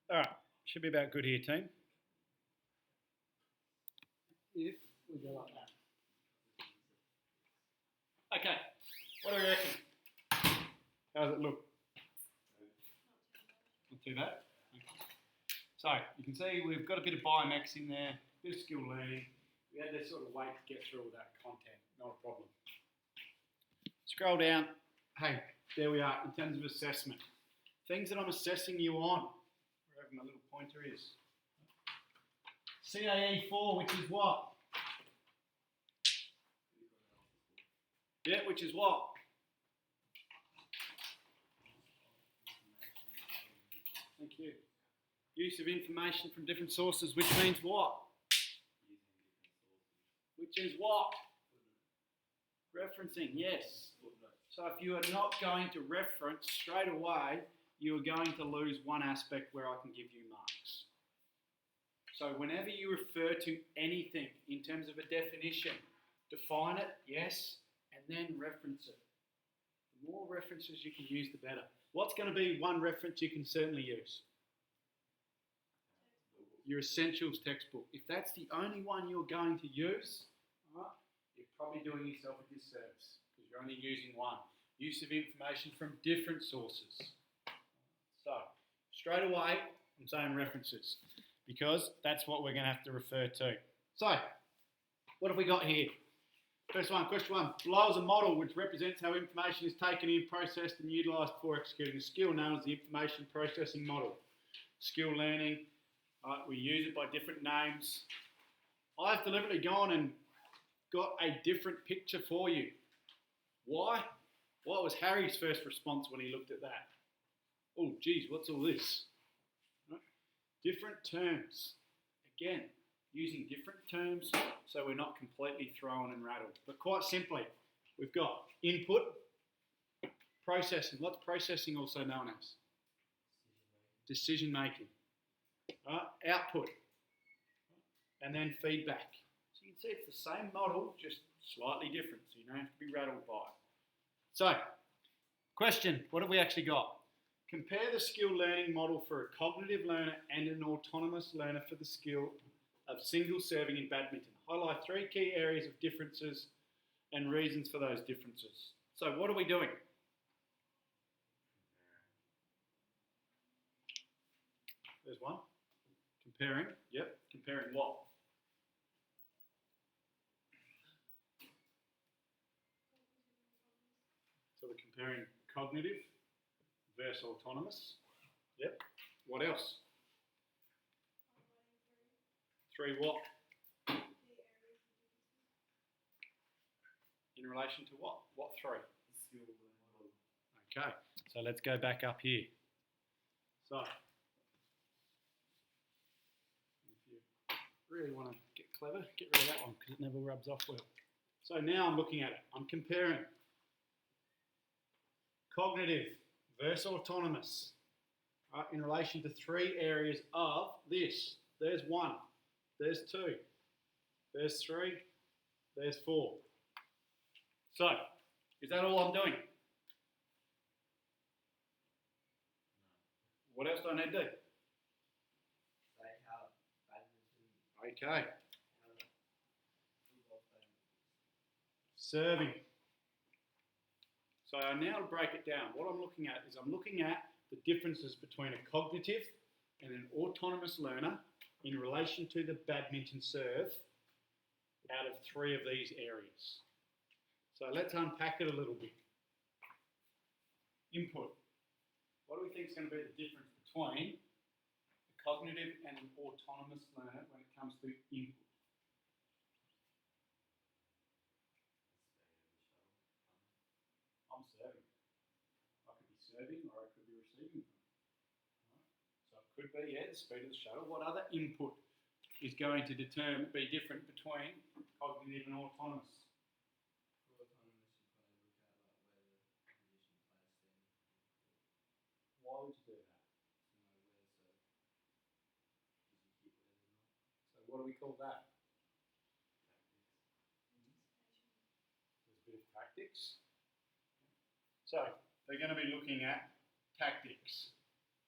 All right, should be about good here, team. If we go like that. Okay, what do we reckon? How does it look? Not too bad. So you can see we've got a bit of biomex in there, a bit of skill learning. We had to sort of wait to get through all that content, not a problem. Scroll down. Hey, there we are in terms of assessment. Things that I'm assessing you on, wherever my little pointer is. CAE 4, which is what? Yeah, which is what? Thank you. Use of information from different sources, which means what? Which is what? Referencing, yes. So if you are not going to reference straight away, you are going to lose one aspect where I can give you marks. So whenever you refer to anything in terms of a definition, define it, yes, and then reference it. The more references you can use, the better. What's going to be one reference you can certainly use? Your essentials textbook. If that's the only one you're going to use, you're probably doing yourself a disservice because you're only using one. Use of information from different sources. So, straight away, I'm saying references because that's what we're going to have to refer to. So, what have we got here? First one, question one. Below is a model which represents how information is taken in, processed and utilised before executing a skill known as the information processing model. Skill learning, we use it by different names. I've deliberately gone and got a different picture for you. Why? What was Harry's first response when he looked at that? Oh, geez, what's all this? Right? Different terms. Again, using different terms so we're not completely thrown and rattled. But quite simply, we've got input, processing. What's processing also known as? Decision making. Output. And then feedback. So you can see it's the same model, just slightly different, so you don't have to be rattled by it. So, question, what have we actually got? Compare the skill learning model for a cognitive learner and an autonomous learner for the skill of single serving in badminton. Highlight 3 key areas of differences and reasons for those differences. So what are we doing? There's one. Comparing. Yep. Comparing what? So we're comparing cognitive versus autonomous. Yep. What else? 3 what? In relation to what? What 3? Okay, so let's go back up here. So, if you really want to get clever, get rid of that one because it never rubs off well. So now I'm looking at it. I'm comparing cognitive versus autonomous in relation to 3 areas of this. There's 1, there's 2, there's 3, there's 4. So, is that all I'm doing? What else do I need to do? Okay. Serving. So now to break it down, what I'm looking at is I'm looking at the differences between a cognitive and an autonomous learner in relation to the badminton serve out of 3 of these areas. So let's unpack it a little bit. Input. What do we think is going to be the difference between a cognitive and an autonomous learner when it comes to input? I'm serving. I could be serving or I could be receiving. So it could be, the speed of the shuttle. What other input is going to be different between cognitive and autonomous? Why would you do that? So what do we call that? There's a bit of tactics. So they're going to be looking at tactics.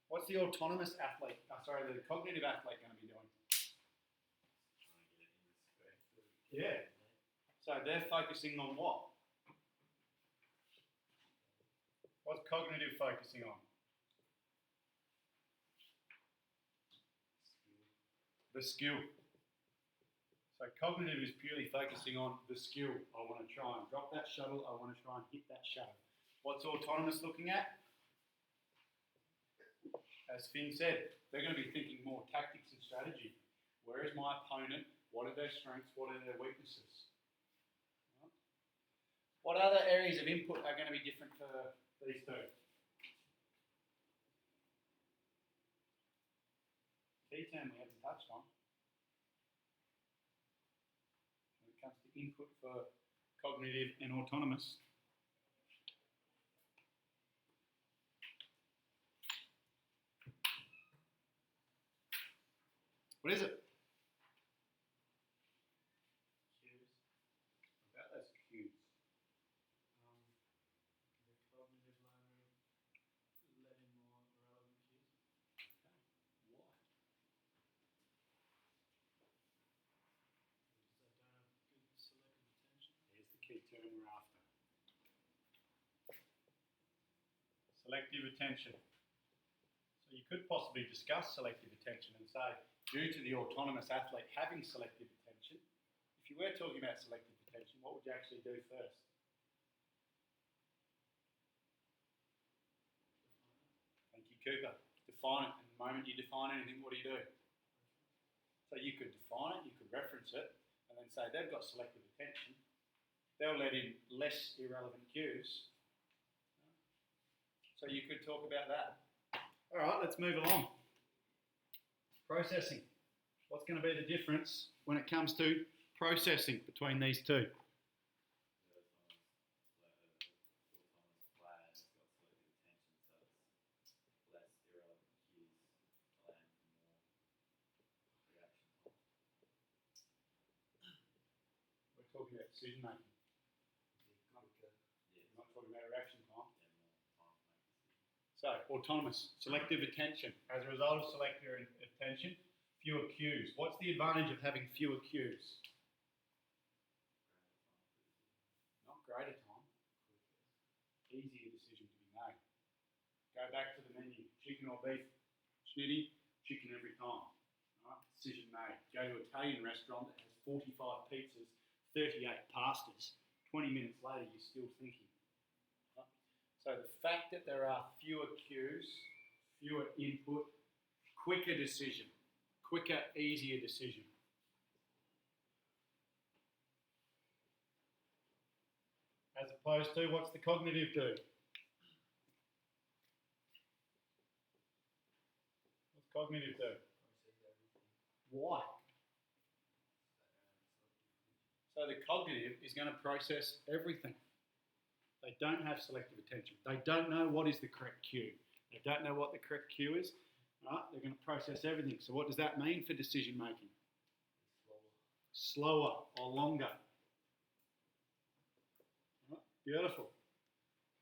What's the autonomous athlete, the cognitive athlete going to be doing? Yeah. So they're focusing on what? What's cognitive focusing on? The skill. So cognitive is purely focusing on the skill. I want to try and drop that shuttle. I want to try and hit that shuttle. What's autonomous looking at? As Finn said, they're going to be thinking more tactics and strategy. Where is my opponent? What are their strengths? What are their weaknesses? What other areas of input are going to be different for these two? Key term we haven't touched on. When it comes to input for cognitive and autonomous. What is it? Cues. About those cues. The cognitive learner letting more irrelevant cues. Why? Because I don't have good selective attention. Here's the key term we're after. Selective attention. So you could possibly discuss selective attention and say, due to the autonomous athlete having selective attention, if you were talking about selective attention, what would you actually do first? Thank you, Cooper. Define it. And the moment you define anything, what do? So you could define it, you could reference it, and then say they've got selective attention. They'll let in less irrelevant cues. So you could talk about that. All right, let's move along. Processing. What's going to be the difference when it comes to processing between these two? We're talking about decision making. Not talking about reaction time. So, autonomous, selective attention. As a result of selective attention, fewer cues. What's the advantage of having fewer cues? Not greater time. Easier decision to be made. Go back to the menu. Chicken or beef? Schnitty, chicken every time. Right? Decision made. Go to an Italian restaurant that has 45 pizzas, 38 pastas. 20 minutes later, you're still thinking. So the fact that there are fewer cues, fewer input, quicker decision, quicker, easier decision. As opposed to, what's the cognitive do? What's cognitive do? Why? So the cognitive is going to process everything. They don't have selective attention. They don't know what is the correct cue. They don't know what the correct cue is. Right? They're going to process everything. So what does that mean for decision making? Slower or longer. Right? Beautiful.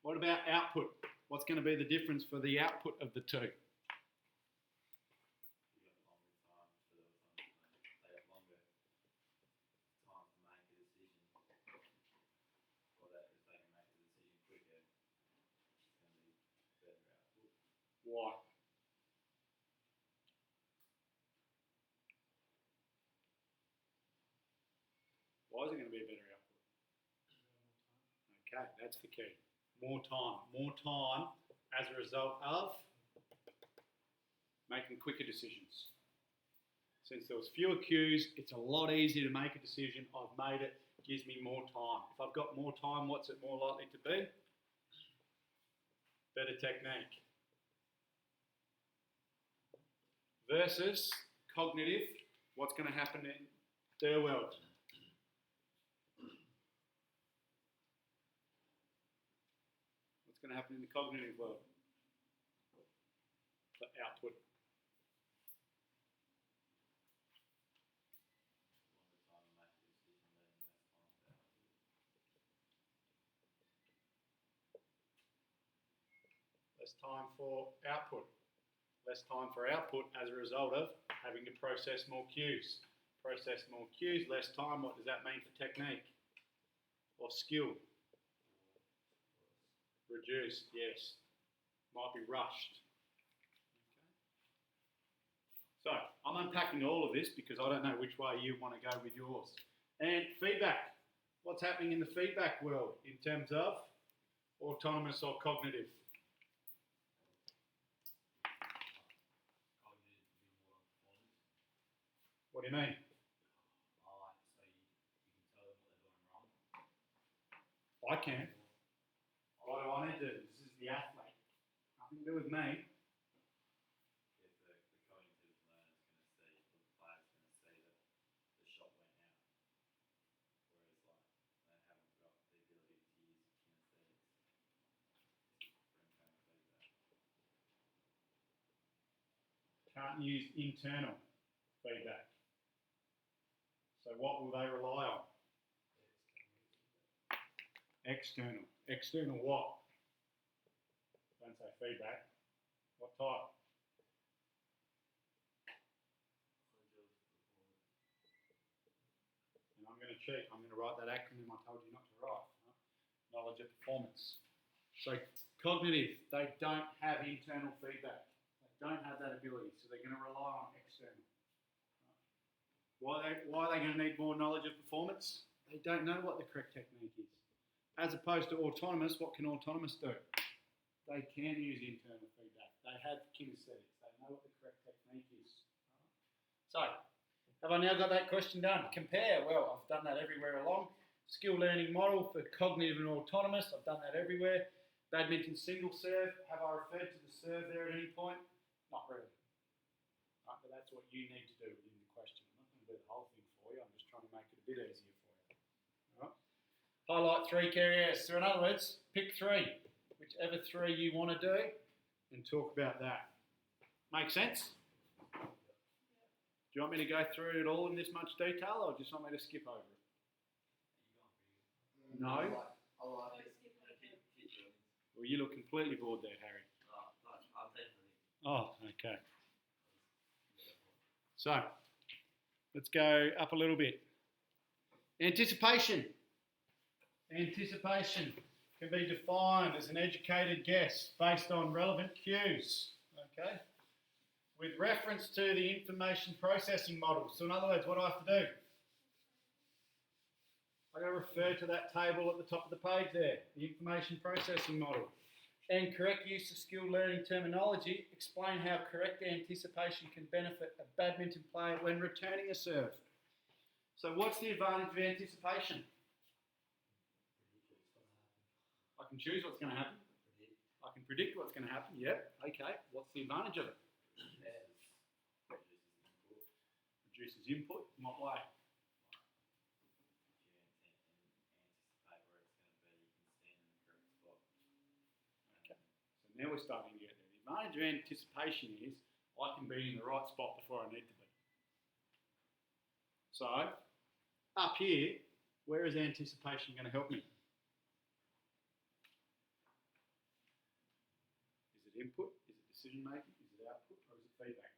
What about output? What's going to be the difference for the output of the two? Why? Why is it going to be a better output? Okay, that's the key. More time. More time as a result of making quicker decisions. Since there was fewer cues, it's a lot easier to make a decision. I've made it. Gives me more time. If I've got more time, what's it more likely to be? Better technique. Versus cognitive, what's going to happen in their world? What's going to happen in the cognitive world? The output. Less time for output. less time for output as a result of having to process more cues. Process more cues, less time. What does that mean for technique or skill? Reduced, yes. Might be rushed. So I'm unpacking all of this because I don't know which way you want to go with yours. And feedback. What's happening in the feedback world in terms of autonomous or cognitive? What do you mean? I can. What do I need to do? This is the athlete. Nothing to do with me. Can't use internal feedback. So what will they rely on? External. External what? Don't say feedback. What type? And I'm going to cheat. I'm going to write that acronym I told you not to write. Huh? Knowledge of performance. So cognitive, they don't have internal feedback. They don't have that ability. So they're going to rely on external. Why are they going to need more knowledge of performance? They don't know what the correct technique is. As opposed to autonomous, what can autonomous do? They can use internal feedback. They have kinesthetics. They know what the correct technique is. So, have I now got that question done? Compare. Well, I've done that everywhere along. Skill learning model for cognitive and autonomous. I've done that everywhere. Badminton single serve. Have I referred to the serve there at any point? Not really. Right, but that's what you need to do in the question. I'm not going to do the whole thing for you. I'm just trying to make it a bit easier for you. All right. Highlight 3 key areas. So in other words, pick 3, whichever 3 you want to do, and talk about that. Make sense? Do you want me to go through it all in this much detail, or just want me to skip over it? No? Well, you look completely bored there, Harry. Oh, okay. So, let's go up a little bit. Anticipation. Anticipation can be defined as an educated guess based on relevant cues, okay, with reference to the information processing model. So in other words, what do I have to do? I've got to refer to that table at the top of the page there, the information processing model. And correct use of skill learning terminology, explain how correct anticipation can benefit a badminton player when returning a serve. So what's the advantage of anticipation? I can choose what's going to happen. I can predict what's going to happen. Yep. Okay. What's the advantage of it? Reduces input. In what way? Okay. So now we're starting to get there. The advantage of anticipation is I can be in the right spot before I need to be. So up here, where is anticipation going to help me? Input? Is it decision making? Is it output? Or is it feedback?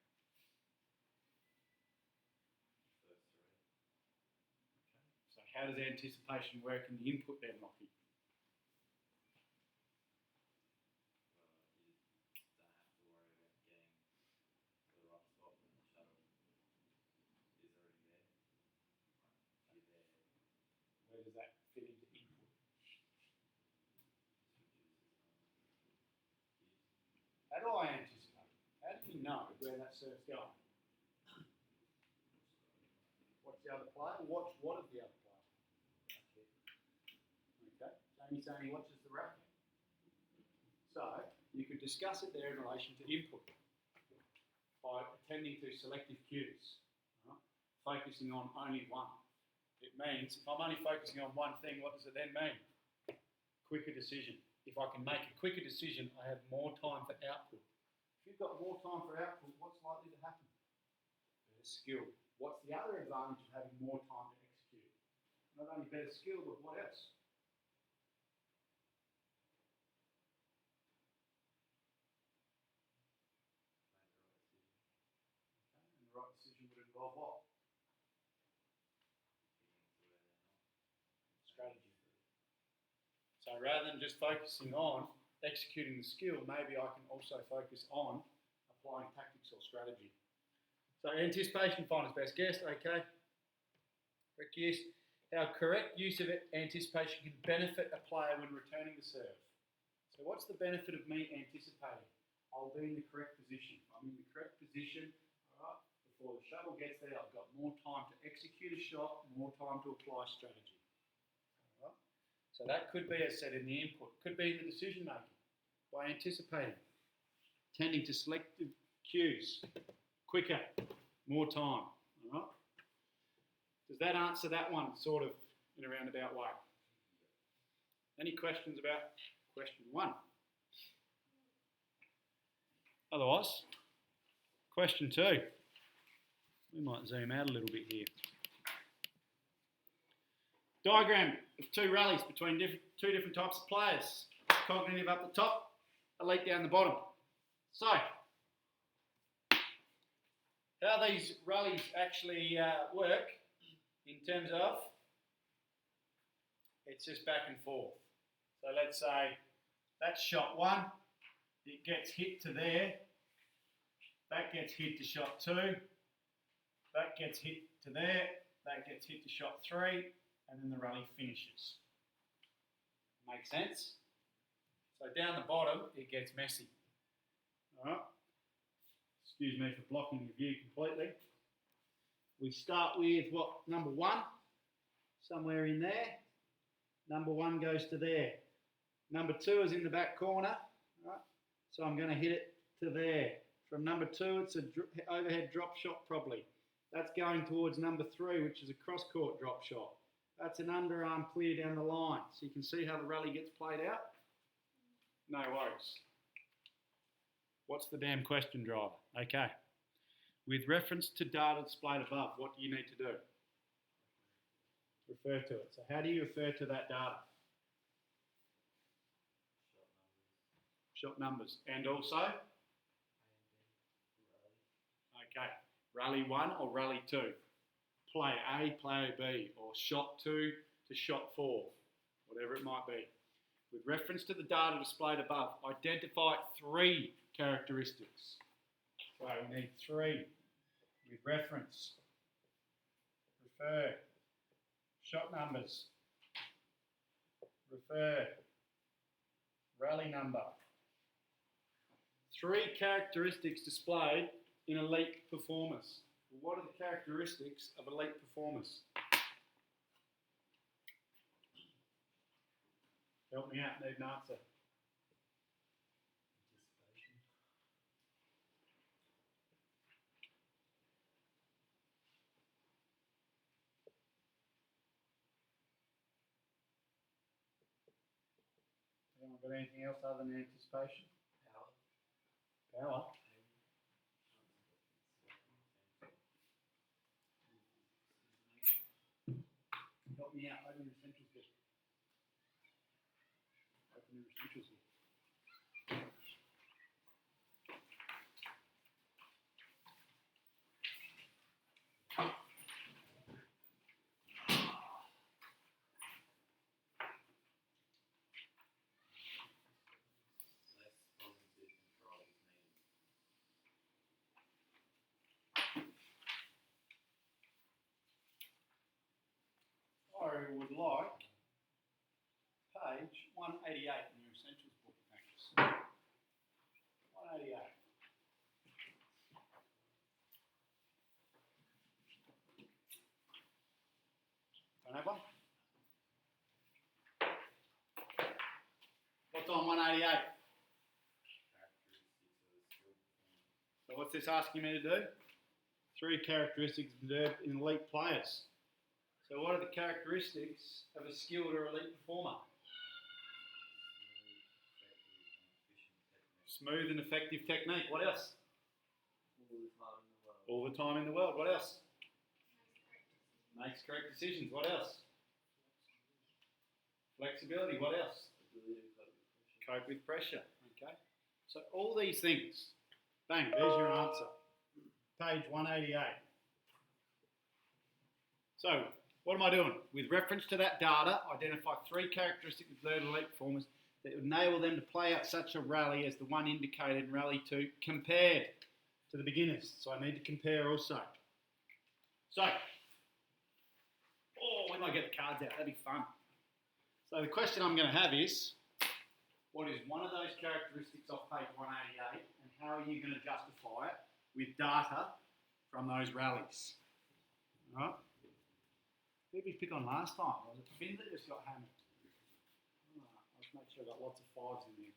First 3. Okay. So how does anticipation work in the input then, Lockie? You don't have to worry about getting to the right spot when the shuttle is already there. You're there. Where does that fit into input? How do I anticipate? How do you know where that serve's going? What's the other player? Watch what of the other player? Okay. Jamie's saying he watches the racket. So you could discuss it there in relation to input by attending to selective cues, right? Focusing on only one. It means if I'm only focusing on one thing, what does it then mean? Quicker decision. If I can make a quicker decision, I have more time for output. If you've got more time for output, what's likely to happen? Better skill. What's the other advantage of having more time to execute? Not only better skill, but what else? involve what? Strategy. So rather than just focusing on executing the skill, maybe I can also focus on applying tactics or strategy. So anticipation, finder's best guess, okay. Correct use. How correct use of anticipation can benefit a player when returning the serve. So what's the benefit of me anticipating? I'll be in the correct position. I'm in the correct position, all right, before the shuttle gets there. I've got more time to execute a shot, more time to apply strategy. All right? So that could be, as said, in the input, could be in the decision making by anticipating, tending to selective cues, quicker, more time. All right? Does that answer that one sort of in a roundabout way? Any questions about question one? Otherwise, question two. We might zoom out a little bit here. Diagram of two rallies between two different types of players. Cognitive up the top, elite down the bottom. So, how these rallies actually work in terms of, it's just back and forth. So let's say that's shot one, it gets hit to there, that gets hit to shot two, that gets hit to there, that gets hit to shot three, and then the rally finishes. Make sense? So down the bottom, it gets messy. All right. Excuse me for blocking the view completely. We start with what? Number one, somewhere in there. Number one goes to there. Number two is in the back corner. Right? So I'm going to hit it to there. From number two, it's an overhead drop shot probably. That's going towards number three, which is a cross-court drop shot. That's an underarm clear down the line. So you can see how the rally gets played out. No worries. What's the damn question, driver? Okay. With reference to data displayed above, what do you need to do? Refer to it. So how do you refer to that data? Shot numbers. And also? Okay. Rally 1 or rally 2? Play A, play B, or shot 2 to shot 4, whatever it might be. With reference to the data displayed above, identify 3 characteristics. So we need 3 with reference. Refer. Shot numbers. Refer. Rally number. 3 characteristics displayed in elite performers. What are the characteristics of elite performers? Help me out, need an answer. Anyone got anything else other than anticipation? Power. Help me out. Open your essentials bit. Open your essentials bit. I would like page 188 in your essentials book, thanks. 188. Don't have one? What's on 188? So what's this asking me to do? 3 characteristics observed in elite players. So what are the characteristics of a skilled or elite performer? Smooth and effective technique. What else? All the time in the world. What else? Makes correct decisions. What else? Flexibility. What else? Cope with pressure. Okay. So all these things. Bang, there's your answer. Page 188. So, what am I doing? With reference to that data, identify 3 characteristics of the elite performers that would enable them to play out such a rally as the one indicated in Rally 2 compared to the beginners. So I need to compare also. So, when I get the cards out, that'd be fun. So the question I'm going to have is, what is one of those characteristics off page 188 and how are you going to justify it with data from those rallies? All right? Who did we pick on last time? Was it Finn that just got hammered? Let's make sure I've got lots of 5s in there.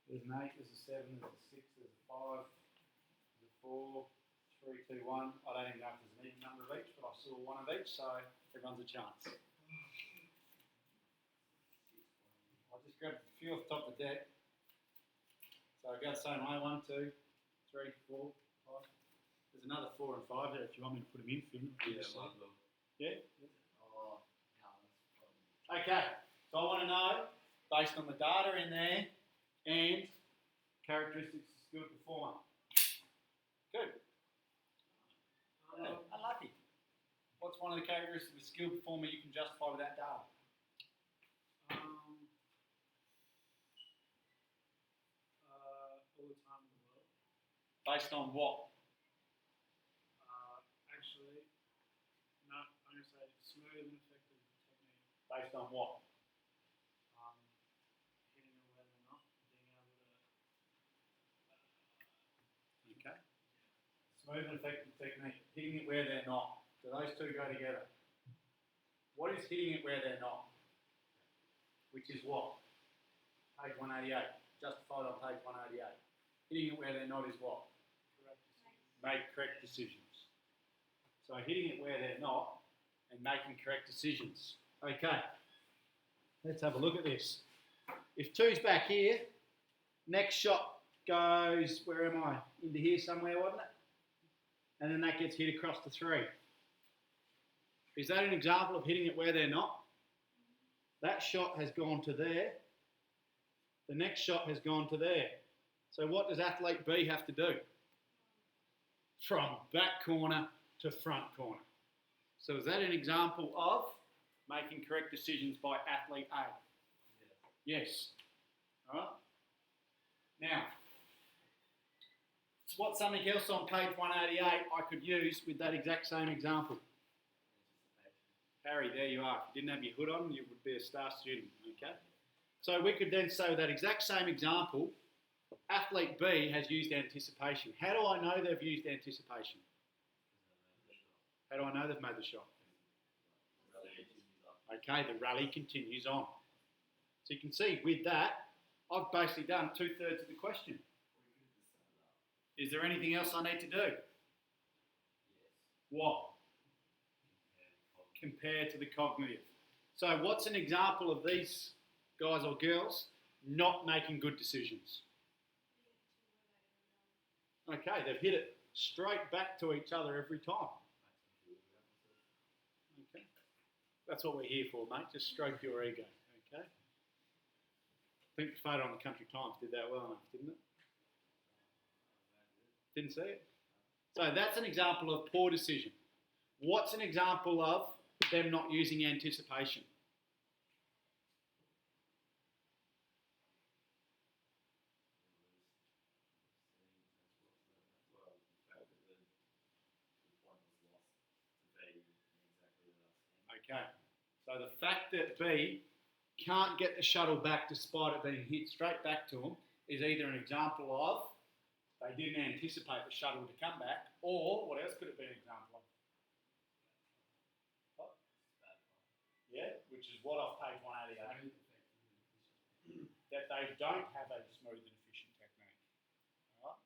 There's an 8, there's a 7, there's a 6, there's a 5, there's a 4, 3, 2, 1. I don't even know if there's an even number of each, but I saw one of each, so everyone's a chance. I'll just grab a few off the top of the deck. So I'll go the same way. 1, 2, 3, 4, 5. There's another 4 and 5 there if you want me to put them in, Finn. Yeah, might as well. Yeah? Oh, no, that's probably. Okay, so I want to know, based on the data in there and characteristics of skilled performer. Good. Unlucky. What's one of the characteristics of a skilled performer you can justify with that data? All the time in the world. Based on what? Actually, no, I'm going to say smooth and effective technique. Based on what? Hitting it where they're not, being able to. Okay. Smooth and effective technique. Hitting it where they're not. Do those two go together? What is hitting it where they're not? Which is what? Page 188. Justified on page 188. Hitting it where they're not is what? Correct decision. Make correct decisions. So hitting it where they're not and making correct decisions. Okay. Let's have a look at this. If 2's back here, next shot goes, where am I? Into here somewhere, wasn't it? And then that gets hit across to 3. Is that an example of hitting it where they're not? That shot has gone to there. The next shot has gone to there. So what does athlete B have to do? From back corner to front corner. So is that an example of making correct decisions by athlete A? Yes. All right. Now, what's something else on page 188 I could use with that exact same example? Harry, there you are. If you didn't have your hood on, you would be a star student. Okay. So we could then say that exact same example, athlete B has used anticipation. How do I know they've used anticipation? How do I know they've made the shot? Okay, the rally continues on. So you can see with that, I've basically done 2/3 of the question. Is there anything else I need to do? What? Compare to the cognitive. So what's an example of these guys or girls not making good decisions? Okay, they've hit it straight back to each other every time. Okay, that's what we're here for, mate. Just stroke your ego. Okay. I think the photo on the Country Times did that well enough, didn't it? Didn't see it? So that's an example of poor decision. What's an example of them not using anticipation? Okay, so the fact that B can't get the shuttle back despite it being hit straight back to them is either an example of they didn't anticipate the shuttle to come back, or what else could it be an example of? What? Yeah, which is what off page 188. That they don't have a smooth and efficient technique. All right?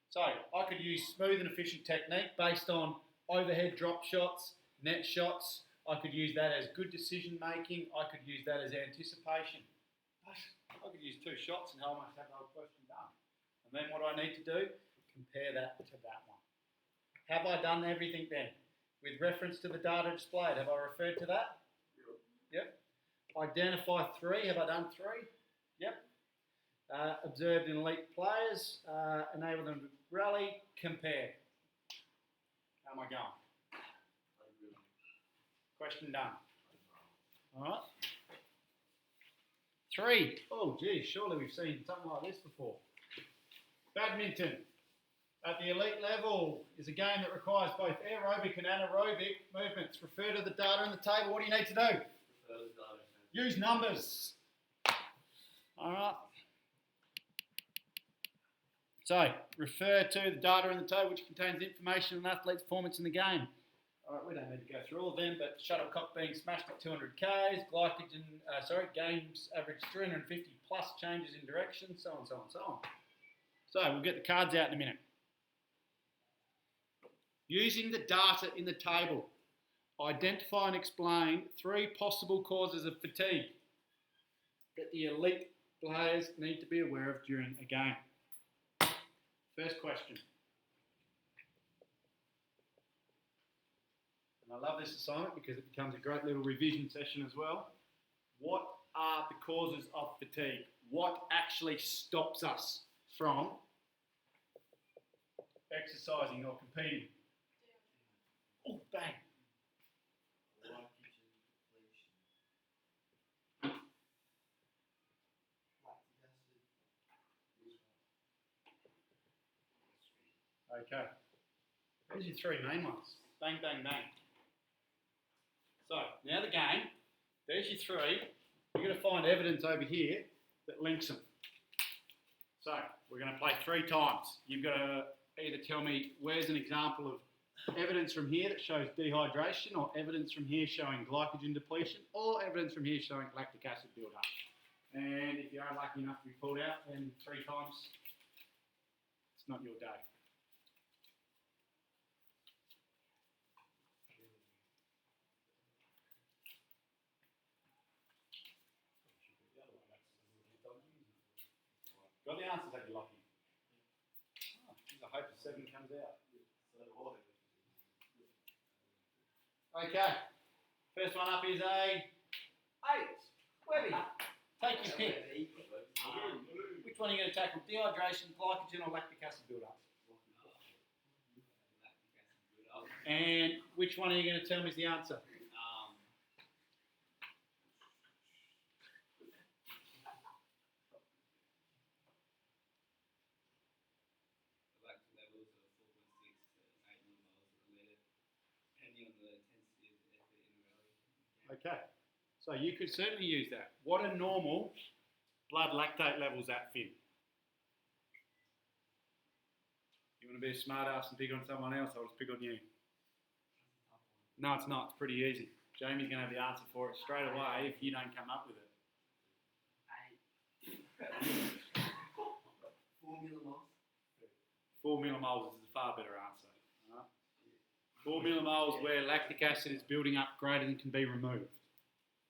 So I could use smooth and efficient technique based on overhead drop shots, net shots. I could use that as good decision making. I could use that as anticipation. I could use 2 shots and almost have the whole question done. And then what do I need to do? Compare that to that one. Have I done everything then? With reference to the data displayed, have I referred to that? Yep. Identify 3. Have I done 3? Yep. Observed in elite players. Enable them to rally. Compare. How am I going? Question done. All right. 3. Oh, geez, surely we've seen something like this before. Badminton at the elite level is a game that requires both aerobic and anaerobic movements. Refer to the data in the table. What do you need to do? Use numbers. All right. So, refer to the data in the table which contains information on athlete's performance in the game. All right, we don't need to go through all of them, but shuttlecock being smashed at 200 Ks, games average 350 plus changes in direction, so on, so on, so on. So, we'll get the cards out in a minute. Using the data in the table, identify and explain 3 possible causes of fatigue that the elite players need to be aware of during a game. First question. And I love this assignment because it becomes a great little revision session as well. What are the causes of fatigue? What actually stops us from exercising or competing? Oh, bang. Okay. Those are your 3 main ones. Bang, bang, bang. So, now the game. There's your 3. You're going to find evidence over here that links them. So, we're going to play 3 times. You've got to either tell me where's an example of evidence from here that shows dehydration, or evidence from here showing glycogen depletion, or evidence from here showing lactic acid build-up. And if you are lucky enough to be pulled out, then 3 times, it's not your day. Got the answers, I'd be lucky. Oh, I hope the 7 comes out. Okay. First one up is a 8. Webby, take your pick. Which one are you going to tackle? Dehydration, glycogen, or lactic acid build-up? And which one are you going to tell me is the answer? Okay, so you could certainly use that. What are normal blood lactate levels at, Finn? You want to be a smart ass and pick on someone else, I'll just pick on you. No, it's not. It's pretty easy. Jamie's going to have the answer for it straight away if you don't come up with it. 4 millimoles. 4 millimoles is a far better answer. Right? 4 millimoles where lactic acid is building up greater than can be removed.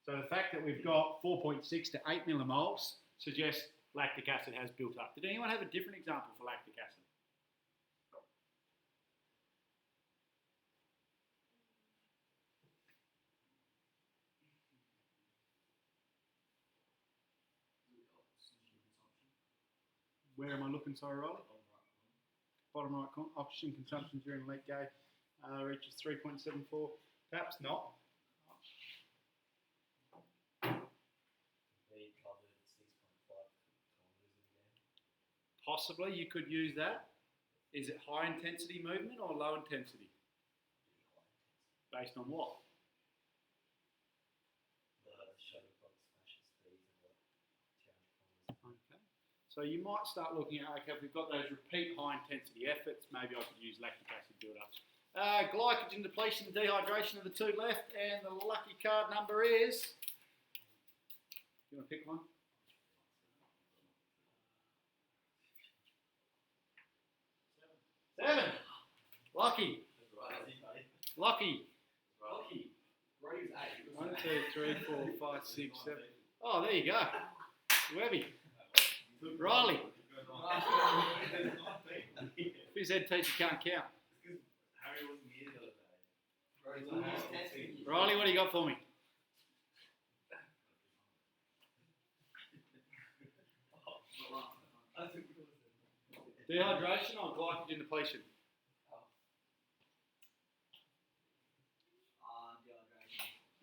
So the fact that we've got 4.6 to 8 millimoles suggests lactic acid has built up. Did anyone have a different example for lactic acid? Where am I looking, sorry, Riley? Bottom right corner. Oxygen consumption during late game reaches 3.74. Perhaps not. Possibly you could use that. Is it high intensity movement or low intensity? Based on what? Okay. So you might start looking at, okay, if we've got those repeat high intensity efforts, maybe I could use lactic acid build-ups. Glycogen depletion and dehydration are the 2 left, and the lucky card number is... You want to pick one? 7. Lucky. Lucky. 1, 2, 3, 4, 5, 6, 7. Oh, there you go. Webby. Riley. Whose head teacher can't count? Riley, what do you got for me? Dehydration or glycogen depletion?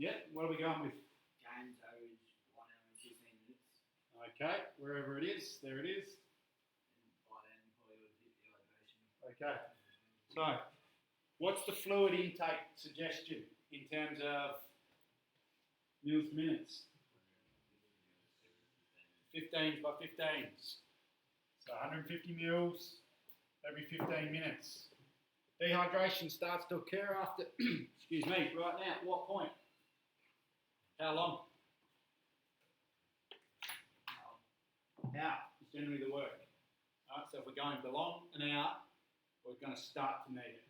Yeah, what are we going with? Games average 1 hour and 15 minutes. Okay, wherever it is, there it is. And by then, you probably would have hit dehydration. Okay, so what's the fluid intake suggestion in terms of mils minutes? 15s by 15s. So 150 mils every 15 minutes. Dehydration starts to occur after, excuse me, right now. At what point? How long? Hour is generally the word. Alright, so if we're going belong an hour, we're going to start to need it.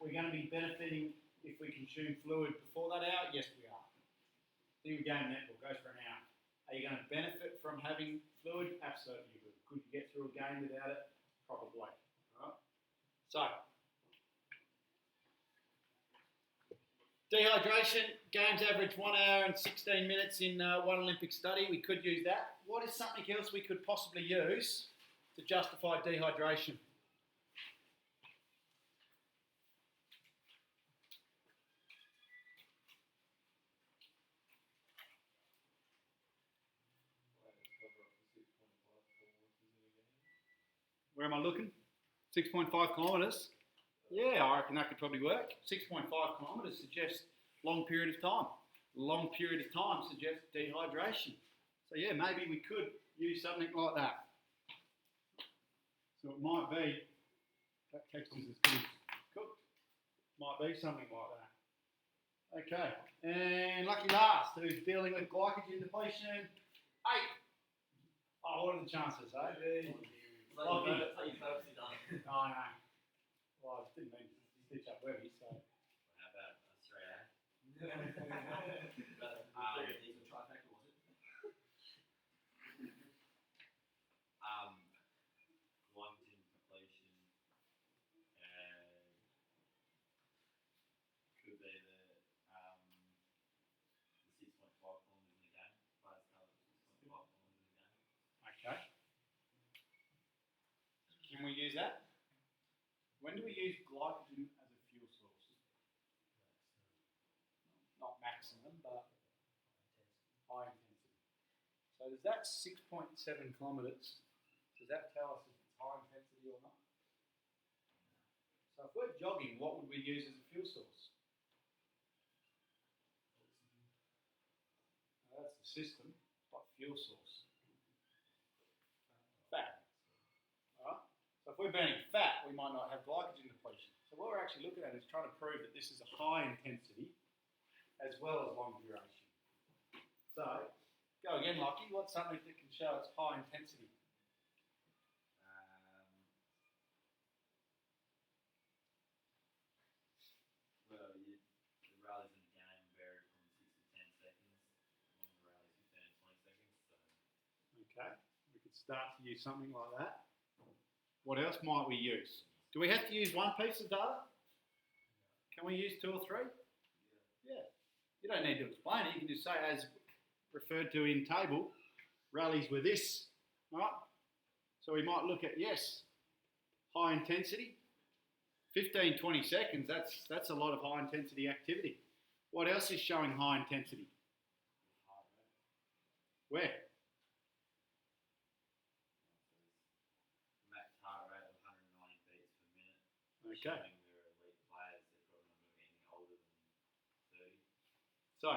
We're going to be benefiting if we consume fluid before that hour? Yes, we are. Think game netball goes for an hour. Are you going to benefit from having fluid? Absolutely you will. Could you get through a game without it? Probably. Alright. So, dehydration, games average 1 hour and 16 minutes in one Olympic study. We could use that. What is something else we could possibly use to justify dehydration? Where am I looking? 6.5 kilometres. Yeah, I reckon that could probably work. 6.5 kilometres suggests long period of time. Long period of time suggests dehydration. So yeah, maybe we could use something like that. So it might be, that texture's as good as cooked. Might be something like that. Okay, and lucky last, who's dealing with glycogen depletion? 8. Oh, what are the chances, eh? Lucky. Oh, no. Well, I didn't mean to stitch up Webby, so. How about Australia? It's a trifecta, was it? Glycogen depletion could be the 6.5 kilometres in a game. Players cover 6.5 kilometres in a game. Okay. Can we use that? When do we use glycogen as a fuel source? Not maximum, but high intensity. So does that 6.7 kilometres, does that tell us if it's high intensity or not? So if we're jogging, what would we use as a fuel source? That's the system. What fuel source? Fat. Alright? So if we're burning fat, we might not have glycogen depletion. So what we're actually looking at is trying to prove that this is a high intensity as well as long duration. So, go again, Lockie. What's something that can show it's high intensity? Well, the rallies in the game vary from 6 to 10 seconds. Longer rallies 15 to 20 seconds. So. Okay, we could start to use something like that. What else might we use? Do we have to use one piece of data? Can we use 2 or 3? Yeah. You don't need to explain it. You can just say, as referred to in table, rallies were this, right? So we might look at, yes, high intensity. 15, 20 seconds, that's a lot of high intensity activity. What else is showing high intensity? Where? Max heart rate of 190 beats per minute. Okay. Showing they're elite players, they're probably not going to be any older than 30. So,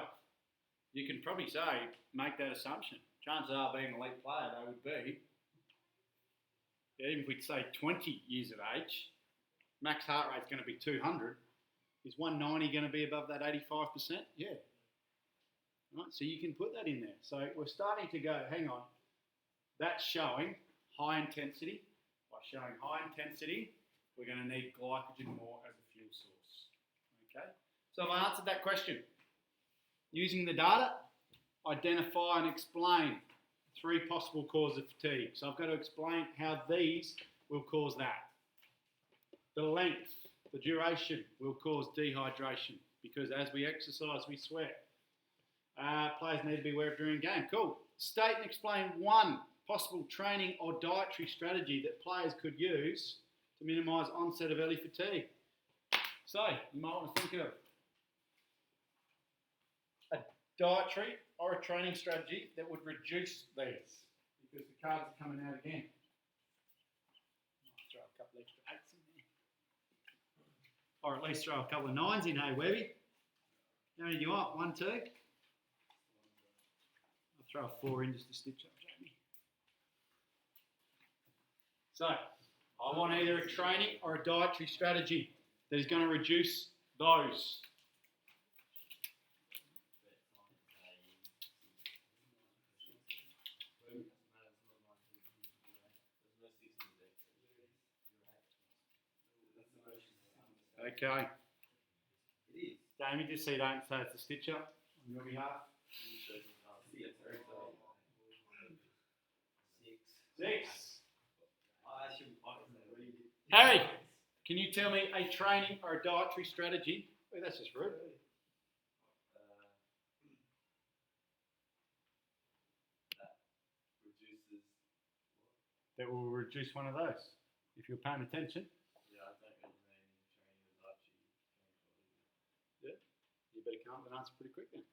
you can probably say, make that assumption. Chances are, being an elite player, they would be, even if we'd say 20 years of age, max heart rate's going to be 200. Is 190 going to be above that 85%? Yeah. Right, so you can put that in there. So we're starting to go, hang on, that's showing high intensity. By showing high intensity, we're going to need glycogen more as a fuel source. Okay? So I've answered that question. Using the data, identify and explain 3 possible causes of fatigue. So I've got to explain how these will cause that. The length, the duration will cause dehydration because as we exercise, we sweat. Players need to be aware of during game. Cool. State and explain 1 possible training or dietary strategy that players could use to minimise onset of early fatigue. So, you might want to think of dietary or a training strategy that would reduce these? Because the cards are coming out again. Might throw a couple extra 8s in there. Or at least throw a couple of 9s in, hey Webby? How many do you want? 1, 2? I'll throw a 4 in just to stitch up, Jamie. So, I want either a training or a dietary strategy that is going to reduce those. Okay. It is. Jamie, just so you don't say it's a stitcher on your behalf. 6. Harry, can you tell me a training or a dietary strategy? Oh, that's just rude. That reduces. That will reduce one of those. If you're paying attention. Yeah, I don't really know any training or dietary. You better come up with an answer pretty quick then.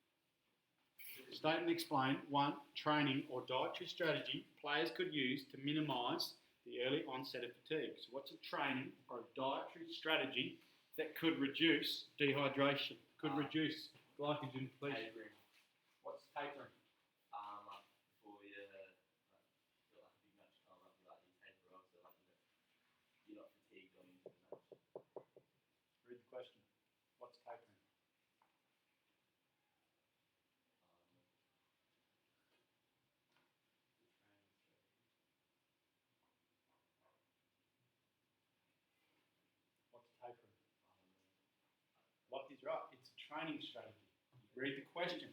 State and explain 1 training or dietary strategy players could use to minimise the early onset of fatigue. So, what's a training or a dietary strategy that could reduce dehydration, could reduce glycogen depletion? Tapering. What's tapering? Like before you got like a big match come up, you taper off so like you're not fatigued going into the match. Read the question. What's tapering? What's tapering? Lockie's right. It's a training strategy. Read the question.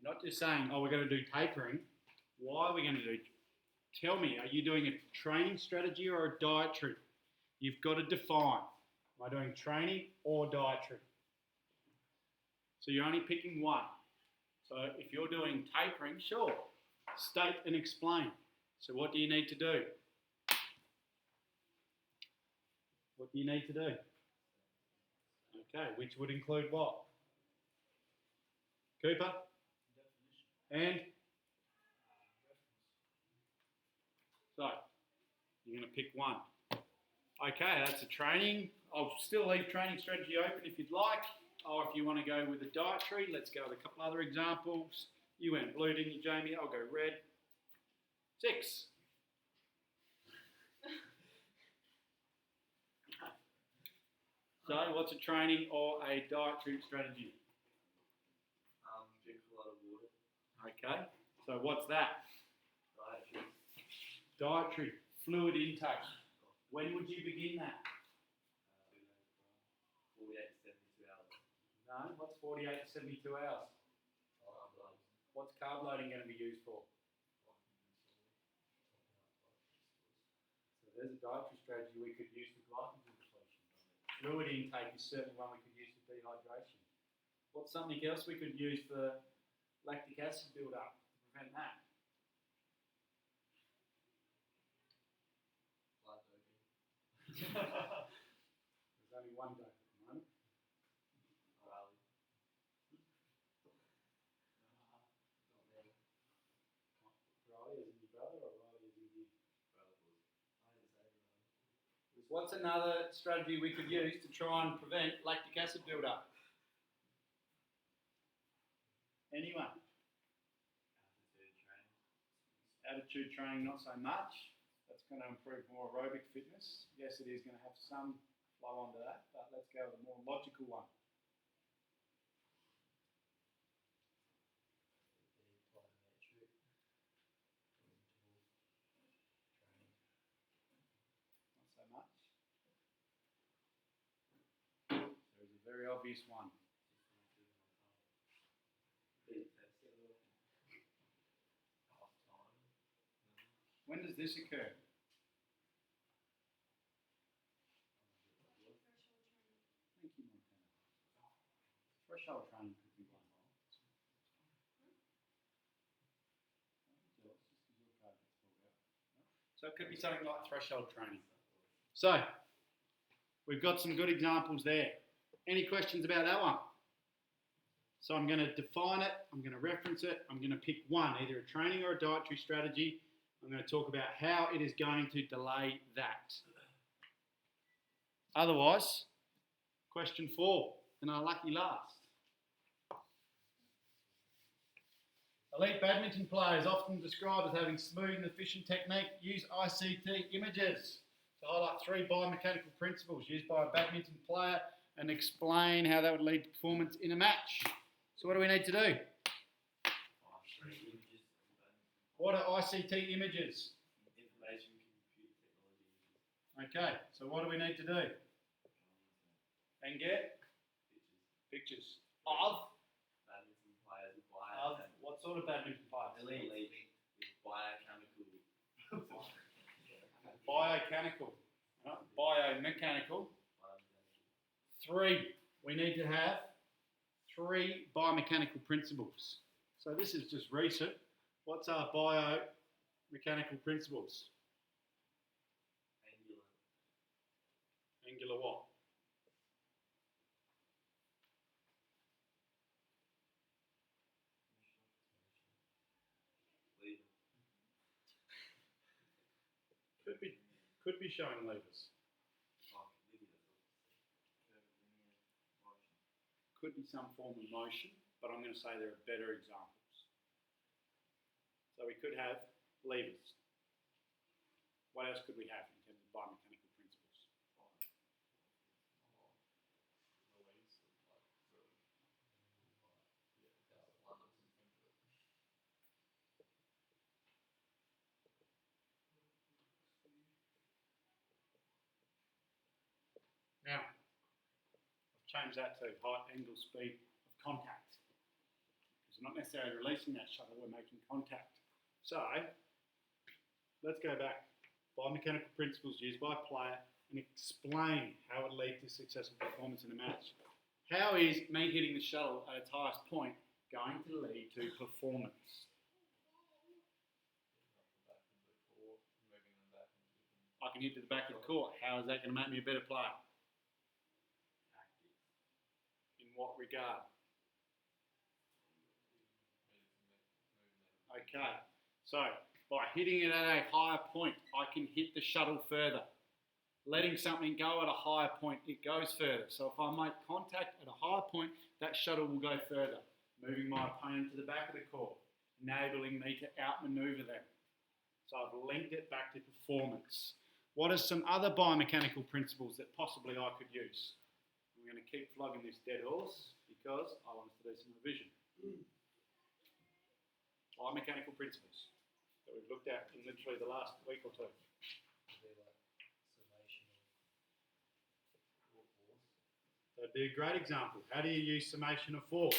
You're not just saying, oh, we're going to do tapering. Why are we going to do? Tell me, are you doing a training strategy or a dietary? You've got to define. Am I doing training or dietary? So you're only picking one. So if you're doing tapering, sure, state and explain. So what do you need to do? What do you need to do? Okay, which would include what? Cooper? And? So, you're going to pick one. Okay, that's a training. I'll still leave training strategy open if you'd like. Or if you want to go with a dietary, let's go with a couple other examples. You went blue, didn't you, Jamie? I'll go red. 6. So, what's a training or a dietary strategy? Drink a lot of water. Okay, so what's that? Dietary. Dietary, fluid intake. When would you begin that? 48 to 72 hours. No, what's 48 to 72 hours? What's carb loading going to be used for? So there's a dietary strategy we could use for glycogen depletion. Fluid intake is certainly one we could use for dehydration. What's something else we could use for lactic acid build-up to prevent that? Blood doping. There's only one dope at the moment. Riley. Not me. Riley is in your brother or Riley is in you? Brother was. I didn't say Riley. What's another strategy we could use to try and prevent lactic acid build-up? Anyone? Altitude training. Attitude training, not so much. That's going to improve more aerobic fitness. Yes, it is going to have some flow onto that, but let's go with a more logical one. Plyometric. Not so much. There's a very obvious one. When does this occur? Thank you, Montana. Threshold training could be one. So it could be something like threshold training. So, we've got some good examples there. Any questions about that one? So I'm going to define it, I'm going to reference it, I'm going to pick one, either a training or a dietary strategy. I'm going to talk about how it is going to delay that. Otherwise, question 4, and our lucky last. Elite badminton players often described as having smooth and efficient technique. Use ICT images to highlight 3 biomechanical principles used by a badminton player and explain how that would lead to performance in a match. So what do we need to do? What are ICT images? Information computer technology. Okay, so what do we need to do? And get pictures of Badminton players with what sort of badminton players? elite with biochemical. Biomechanical. Biomechanical. 3. We need to have 3 biomechanical principles. So this is just recent. What's our biomechanical principles? Angular what? Could be showing levers. Could be some form of motion, but I'm going to say there are better examples. So we could have levers. What else could we have in terms of biomechanical principles? Now, I've changed that to height, angle, speed of contact. Because we're not necessarily releasing that shuttle, we're making contact. So, let's go back. Biomechanical principles used by a player and explain how it leads to successful performance in a match. How is me hitting the shuttle at its highest point going to lead to performance? I can hit to the back of the court. How is that going to make me a better player? In what regard? Okay, so by hitting it at a higher point, I can hit the shuttle further. Letting something go at a higher point, it goes further. So if I make contact at a higher point, that shuttle will go further, moving my opponent to the back of the court, enabling me to outmaneuver them. So I've linked it back to performance. What are some other biomechanical principles that possibly I could use? I'm going to keep flogging this dead horse because I want us to do some revision. Biomechanical principles that we've looked at in literally the last week or two. That'd be a great example. How do you use summation of force?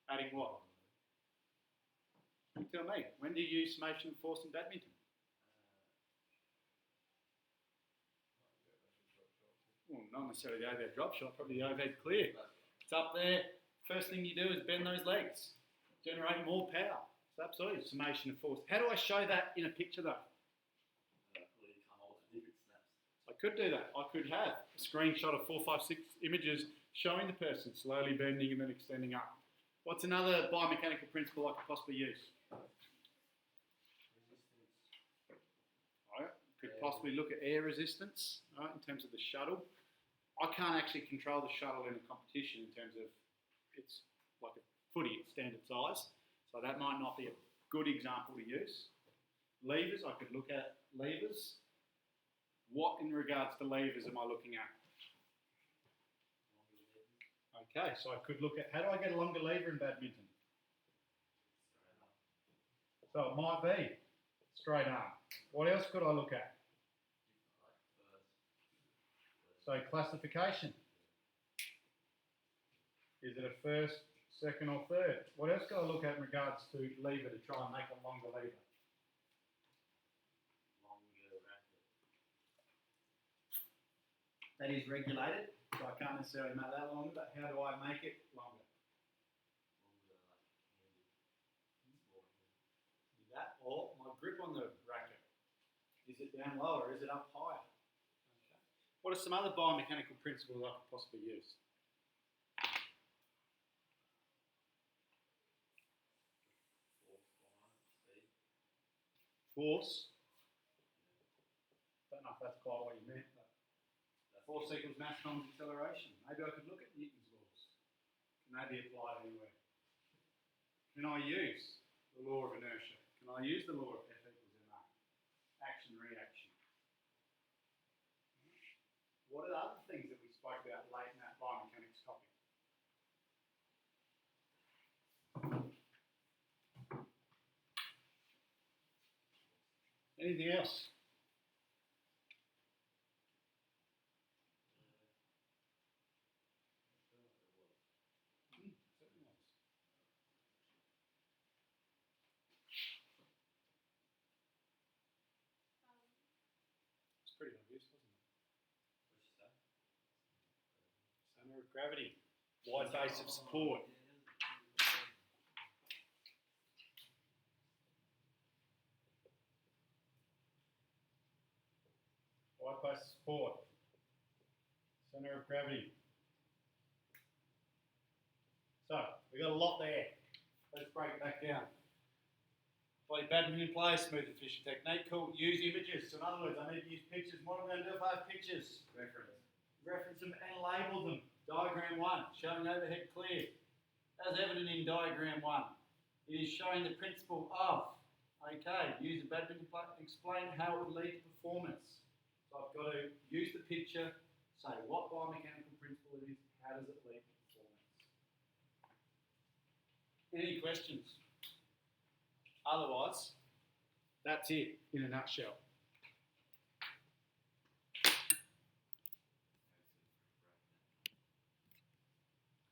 Adding what? You tell me. When do you use summation of force in badminton? Well, not necessarily the overhead drop shot, probably the overhead clear. It's up there. First thing you do is bend those legs. Generate more power. It's absolutely summation of force. How do I show that in a picture though? I could do that. I could have a screenshot of 4, 5, 6 images showing the person slowly bending and then extending up. What's another biomechanical principle I could possibly use? I could possibly look at air resistance, right, in terms of the shuttle. I can't actually control the shuttle in a competition in terms of it's like a footy, it's standard size. So that might not be a good example to use. Levers, I could look at levers. What in regards to levers am I looking at? Okay, so I could look at how do I get a longer lever in badminton? So it might be straight arm. What else could I look at? So classification. Is it a first, second or third? What else could I look at in regards to lever to try and make a longer lever? That is regulated, so I can't necessarily make that longer, but how do I make it longer? That or my grip on the racket. Is it down lower? Is it up higher? Okay. What are some other biomechanical principles I could possibly use? Force. Don't know if that's quite what you meant, but force equals mass times acceleration. Maybe I could look at Newton's laws. Can they be applied anywhere? Can I use the law of inertia? Can I use the law of F equals ma? Action, reaction. What are the other things that we spoke about late in that biomechanics topic? Anything else? Certainly was. It's pretty obvious, wasn't it? Center of gravity, wide base of support. Wide base of support. Center of gravity. So, we've got a lot there. Let's break it back down. Play badminton, play smooth and fishing technique. Cool. Use images. So in other words, I need to use pictures. What am I going to do if I have pictures? Reference them and label them. Diagram 1, showing overhead clear. As evident in diagram 1, it is showing the principle of. Okay, use a badminton play. Explain how it would lead to performance. So I've got to use the picture, say what biomechanical principle it is, how does it lead to performance. Any questions? Otherwise, that's it in a nutshell.